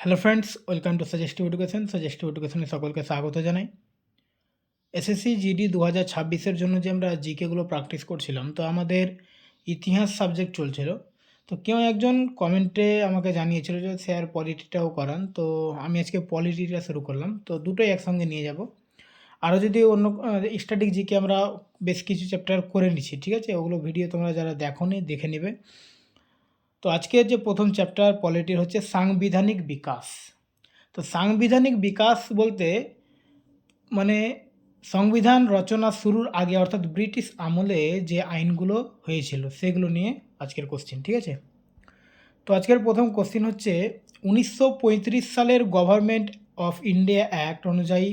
Hello friends, welcome to suggestive education. Suggestive এডুকেশনে সকলকে স্বাগত জানাই। এসএসসি জিডি 2026-এর জন্য যে আমরা জিকেগুলো প্র্যাকটিস করছিলাম, তো আমাদের ইতিহাস সাবজেক্ট চলছিল। তো কেউ একজন কমেন্টে আমাকে জানিয়েছিল যে স্যার পলিটিটাও করান, তো আমি আজকে পলিটিটা শুরু করলাম। তো দুটোই একসঙ্গে নিয়ে যাব। আরও যদি অন্য স্ট্যাটিক জিকে আমরা বেশ কিছু চ্যাপ্টার করে নিচ্ছি, ঠিক আছে? ওগুলো ভিডিও তোমরা যারা দেখোনি দেখে নেবে। তো আজকের যে প্রথম চ্যাপ্টার পলিটির হচ্ছে সাংবিধানিক বিকাশ। তো সাংবিধানিক বিকাশ বলতে মানে সংবিধান রচনা শুরুর আগে অর্থাৎ ব্রিটিশ আমলে যে আইনগুলো হয়েছিল সেগুলো নিয়ে আজকের কোশ্চেন, ঠিক আছে? তো আজকের প্রথম কোশ্চেন হচ্ছে 1935 সালের গভর্নমেন্ট অফ ইন্ডিয়া অ্যাক্ট অনুযায়ী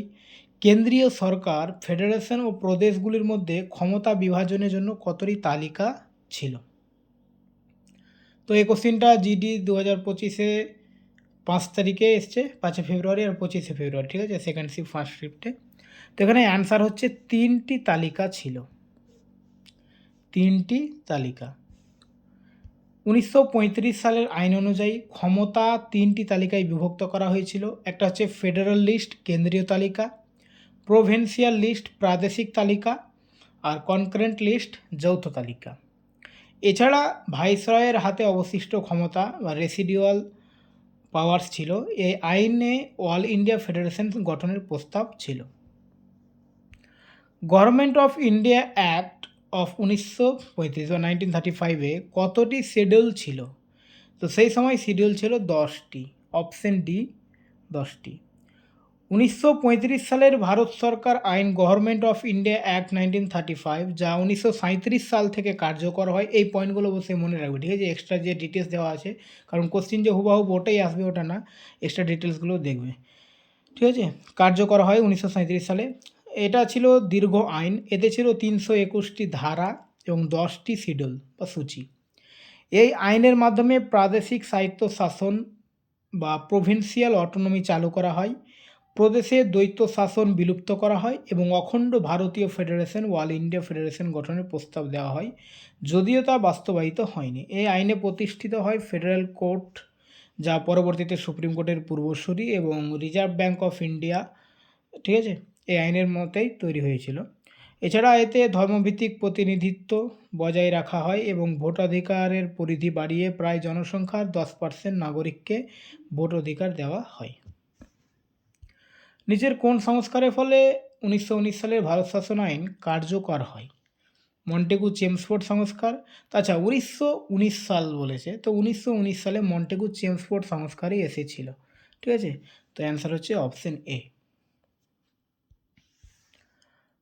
কেন্দ্রীয় সরকার ফেডারেশন ও প্রদেশগুলির মধ্যে ক্ষমতা বিভাজনের জন্য কতটি তালিকা ছিল? তো এই কোশ্চেনটা জিডি 2025-এ 5 তারিখে এসছে, 5 ফেব্রুয়ারি আর 25 ফেব্রুয়ারি, ঠিক আছে? সেকেন্ড শিফট ফার্স্ট শিফটে। তো এখানে অ্যান্সার হচ্ছে 3টি তালিকা ছিল, 3টি তালিকা। 1935 সালের আইন অনুযায়ী ক্ষমতা 3টি তালিকায় বিভক্ত করা হয়েছিল। একটা হচ্ছে ফেডারেল লিস্ট কেন্দ্রীয় তালিকা, প্রভিন্সিয়াল লিস্ট প্রাদেশিক তালিকা, আর কনকারেন্ট লিস্ট যৌথ তালিকা। এছাড়া ভাইসরয়ের হাতে অবশিষ্ট ক্ষমতা বা রেসিডিউয়াল পাওয়ার্স ছিল। এই আইনে অল ইন্ডিয়া ফেডারেশন গঠনের প্রস্তাব ছিল। Government of India act of 1935 বা 1935-এ কতটি শিডিউল ছিল? তো সেই সময় শিডিউল ছিল 10টি। অপশন ডি 10টি। 1935 সালের ভারত সরকার আইন গভর্নমেন্ট অফ ইন্ডিয়া অ্যাক্ট 1935, যা 1937 সাল থেকে কার্যকর হয়। এই পয়েন্টগুলো অবশ্যই মনে রাখবে, ঠিক আছে? এক্সট্রা যে ডিটেলস দেওয়া আছে, কারণ কোশ্চিন যে হুবাহু ওটাই আসবে ওটা না, এক্সট্রা ডিটেলসগুলো দেখবে, ঠিক আছে? কার্যকর হয় 1937 সালে। এটা ছিল দীর্ঘ আইন। এতে ছিল 321টি ধারা এবং 10টি শিডিউল বা সূচি। এই আইনের মাধ্যমে প্রাদেশিক স্বায়ত্ত শাসন বা প্রভিন্সিয়াল অটোনমি চালু করা হয়, প্রদেশে দ্বৈত শাসন বিলুপ্ত করা হয় এবং অখণ্ড ভারতীয় ফেডারেশন অল ইন্ডিয়া ফেডারেশন গঠনের প্রস্তাব দেওয়া হয়, যদিও তা বাস্তবায়িত হয়নি। এই আইনে প্রতিষ্ঠিত হয় ফেডারেল কোর্ট, যা পরবর্তীতে সুপ্রিম কোর্টের পূর্বসূরি, এবং রিজার্ভ ব্যাঙ্ক অফ ইন্ডিয়া, ঠিক আছে? এই আইনের মতেই তৈরি হয়েছিল। এছাড়া এতে ধর্মভিত্তিক প্রতিনিধিত্ব বজায় রাখা হয় এবং ভোটাধিকারের পরিধি বাড়িয়ে প্রায় জনসংখ্যার 10% নাগরিককে ভোট অধিকার দেওয়া হয়। নিচের কোন সংস্কারের ফলে 1919 সালের ভারত শাসন আইন কার্যকর হয়? মন্টেগু চেমসফোর্ড সংস্কার। আচ্ছা, 1919 সাল বলেছে, তো 1919 সালে মন্টেগু চেমসফোর্ড সংস্কারই এসেছিল, ঠিক আছে? তো অ্যান্সার হচ্ছে অপশন এ।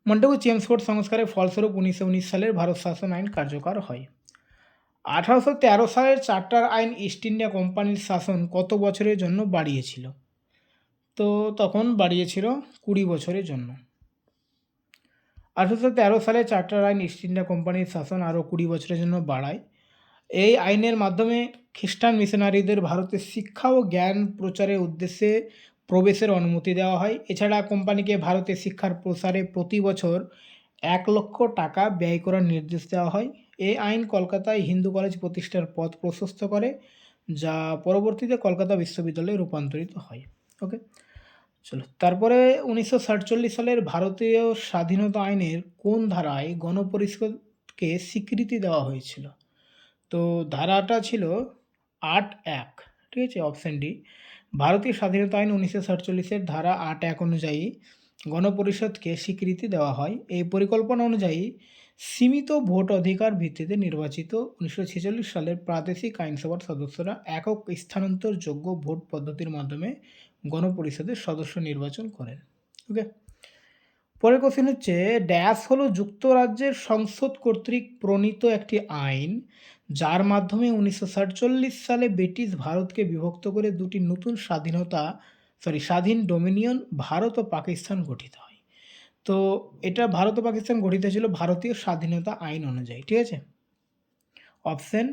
মন্টেগু চেমসফোর্ড সংস্কারের ফলস্বরূপ 1919 সালের ভারত শাসন আইন কার্যকর হয়। 1813 সালের চার্টার আইন ইস্ট ইন্ডিয়া কোম্পানির শাসন কত বছরের জন্য বাড়িয়েছিল? তো তখন বাড়িয়েছিল 20 বছরের জন্য। 1813 সালে চার্টার আইন ইস্ট ইন্ডিয়া কোম্পানির শাসন আরও 20 বছরের জন্য বাড়ায়। এই আইনের মাধ্যমে খ্রিস্টান মিশনারিদের ভারতে শিক্ষা ও জ্ঞান প্রচারের উদ্দেশ্যে প্রবেশের অনুমতি দেওয়া হয়। এছাড়া কোম্পানিকে ভারতে শিক্ষার প্রসারে প্রতি বছর 1 লক্ষ টাকা ব্যয় করার নির্দেশ দেওয়া হয়। এই আইন কলকাতায় হিন্দু কলেজ প্রতিষ্ঠার পথ প্রশস্ত করে, যা পরবর্তীতে কলকাতা বিশ্ববিদ্যালয়ে রূপান্তরিত হয়। ওকে, চলো তারপরে 1947 সালের ভারতীয় স্বাধীনতা আইনের কোন ধারায় গণপরিষদকে স্বীকৃতি দেওয়া হয়েছিল? তো ধারাটা ছিল 8(1), ঠিক আছে? Option D. ভারতীয় স্বাধীনতা আইন 1947-এর ধারা 8(1) অনুযায়ী গণপরিষদকে স্বীকৃতি দেওয়া হয়। এই পরিকল্পনা অনুযায়ী সীমিত ভোট অধিকার ভিত্তিতে নির্বাচিত 1946 সালের প্রাদেশিক আইনসভার সদস্যরা একক স্থানান্তরযোগ্য ভোট পদ্ধতির মাধ্যমে গণপরিষদের সদস্য নির্বাচন করেন। ওকে, পরের কোশ্চেন হচ্ছে ড্যাশ হলো যুক্তরাজ্যের সংসদ কর্তৃক প্রণীত একটি আইন, যার মাধ্যমে 1947 সালে ব্রিটিশ ভারতকে বিভক্ত করে দুটি নতুন স্বাধীন ডোমিনিয়ন ভারত ও পাকিস্তান গঠিত হয়। তো এটা ভারত ও পাকিস্তান গঠিত ছিল ভারতীয় স্বাধীনতা আইন অনুযায়ী, ঠিক আছে? অপশন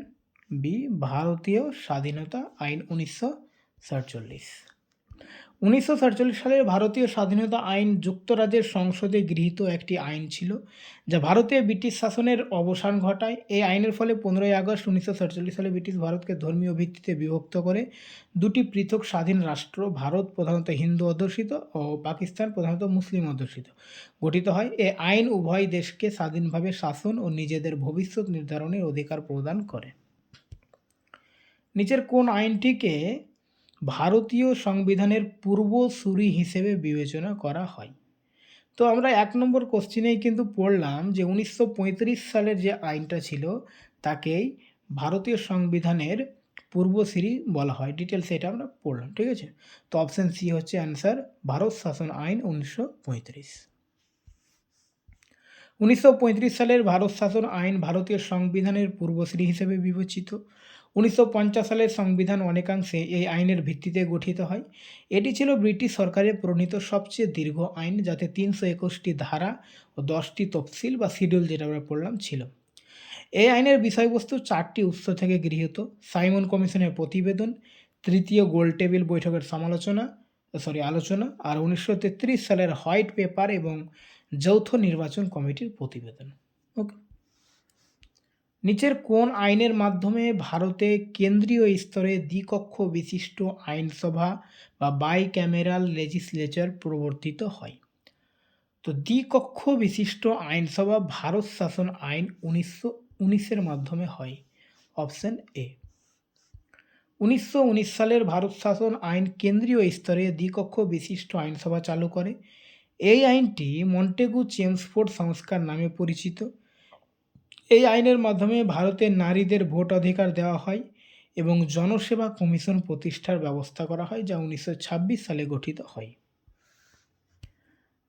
বি ভারতীয় স্বাধীনতা আইন 1947। 1947 সালের ভারতীয় স্বাধীনতা আইন যুক্তরাজ্যের সংসদে গৃহীত একটি আইন ছিল, যা ভারতে ব্রিটিশ শাসনের অবসান ঘটায়। এই আইনের ফলে 15ই আগস্ট 1947 সালে ব্রিটিশ ভারতকে ধর্মীয় ভিত্তিতে বিভক্ত করে দুটি পৃথক স্বাধীন রাষ্ট্র, ভারত প্রধানত হিন্দু অধ্যুষিত ও পাকিস্তান প্রধানত মুসলিম অধ্যুষিত, গঠিত হয়। এই আইন উভয় দেশকে স্বাধীনভাবে শাসন ও নিজেদের ভবিষ্যৎ নির্ধারণের অধিকার প্রদান করে। নিচের কোন আইনটিকে ভারতীয় সংবিধানের পূর্বসূরি হিসেবে বিবেচনা করা হয়? তো আমরা 1 নম্বর কোশ্চেনেই কিন্তু পড়লাম যে 1935 সালের যে আইনটা ছিল তাকেই ভারতীয় সংবিধানের পূর্বসূরি বলা হয়। ডিটেলস এটা আমরা পড়লাম, ঠিক আছে? তো অপশন সি হচ্ছে অ্যান্সার, ভারত শাসন আইন 1935। 1935 সালের ভারত শাসন আইন ভারতীয় সংবিধানের পূর্বসূরি হিসেবে বিবেচিত। 1950 সালের সংবিধান অনেকাংশে এই আইনের ভিত্তিতে গঠিত হয়। এটি ছিল ব্রিটিশ সরকারের প্রণীত সবচেয়ে দীর্ঘ আইন, যাতে 321টি ধারা ও 10টি তফসিল বা শিডিউল, যেটা আমরা পড়লাম, ছিল। এই আইনের বিষয়বস্তু 4টি উৎস থেকে গৃহীত: সাইমন কমিশনের প্রতিবেদন, তৃতীয় গোলটেবিল বৈঠকের আলোচনা, আর 1933 সালের হোয়াইট পেপার এবং যৌথ নির্বাচন কমিটির প্রতিবেদন। ওকে, নিচের কোন আইনের মাধ্যমে ভারতে কেন্দ্রীয় স্তরে দ্বিকক্ষ বিশিষ্ট আইনসভা বা বাইক্যামেরাল লেজিসলেচার প্রবর্তিত হয়? তো দ্বিকক্ষ বিশিষ্ট আইনসভা ভারত শাসন আইন 1919 মাধ্যমে হয়। Option A. 1919 সালের ভারত শাসন আইন কেন্দ্রীয় স্তরে দ্বিকক্ষ বিশিষ্ট আইনসভা চালু করে। এই আইনটি মন্টেগু চেমসফোর্ড সংস্কার নামে পরিচিত। এই আইনের মাধ্যমে ভারতে নারীদের ভোট অধিকার দেওয়া হয় এবং জনসেবা কমিশন প্রতিষ্ঠার ব্যবস্থা করা হয়, যা 1926 সালে গঠিত হয়।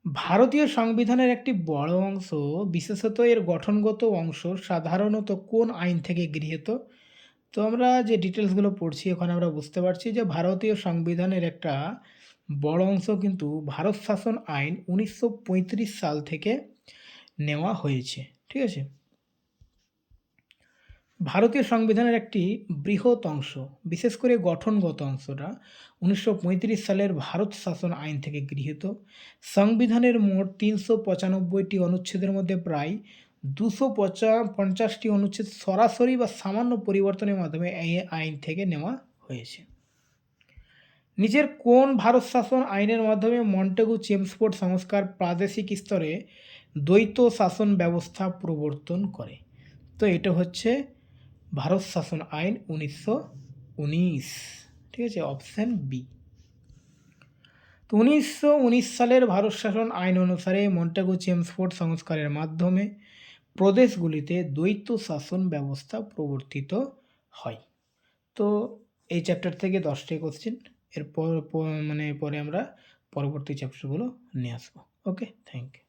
ভারতীয় সংবিধানের একটি বড় অংশ, বিশেষত এর গঠনগত অংশ, সাধারণত কোন আইন থেকে গৃহীত? তো আমরা যে ডিটেলসগুলো পড়ছি ওখানে আমরা বুঝতে পারছি যে ভারতীয় সংবিধানের একটা বড় অংশ কিন্তু ভারত শাসন আইন 1935 সাল থেকে নেওয়া হয়েছে, ঠিক আছে? ভারতীয় সংবিধানের একটি বৃহৎ অংশ, বিশেষ করে গঠনগত অংশটা, 1935 সালের ভারত শাসন আইন থেকে গৃহীত। সংবিধানের মোট 395টি অনুচ্ছেদের মধ্যে প্রায় 250টি অনুচ্ছেদ সরাসরি বা সামান্য পরিবর্তনের মাধ্যমে এই আইন থেকে নেওয়া হয়েছে। নিচের কোন ভারত শাসন আইনের মাধ্যমে মন্টেগু চেমসফোর্ড সংস্কার প্রাদেশিক স্তরে দ্বৈত শাসন ব্যবস্থা প্রবর্তন করে? তো এটা হচ্ছে ভারত শাসন আইন 1919, ঠিক আছে? Option B. তো 1919 সালের ভারত শাসন আইন অনুসারে মন্টেগু চেমসফোর্ড সংস্কারের মাধ্যমে প্রদেশগুলিতে দ্বৈত শাসন ব্যবস্থা প্রবর্তিত হয়। তো এই চ্যাপ্টার থেকে 10টি কোশ্চেন, এরপর পরে আমরা পরবর্তী চ্যাপ্টারগুলো নিয়ে আসবো। ওকে, থ্যাংক ইউ।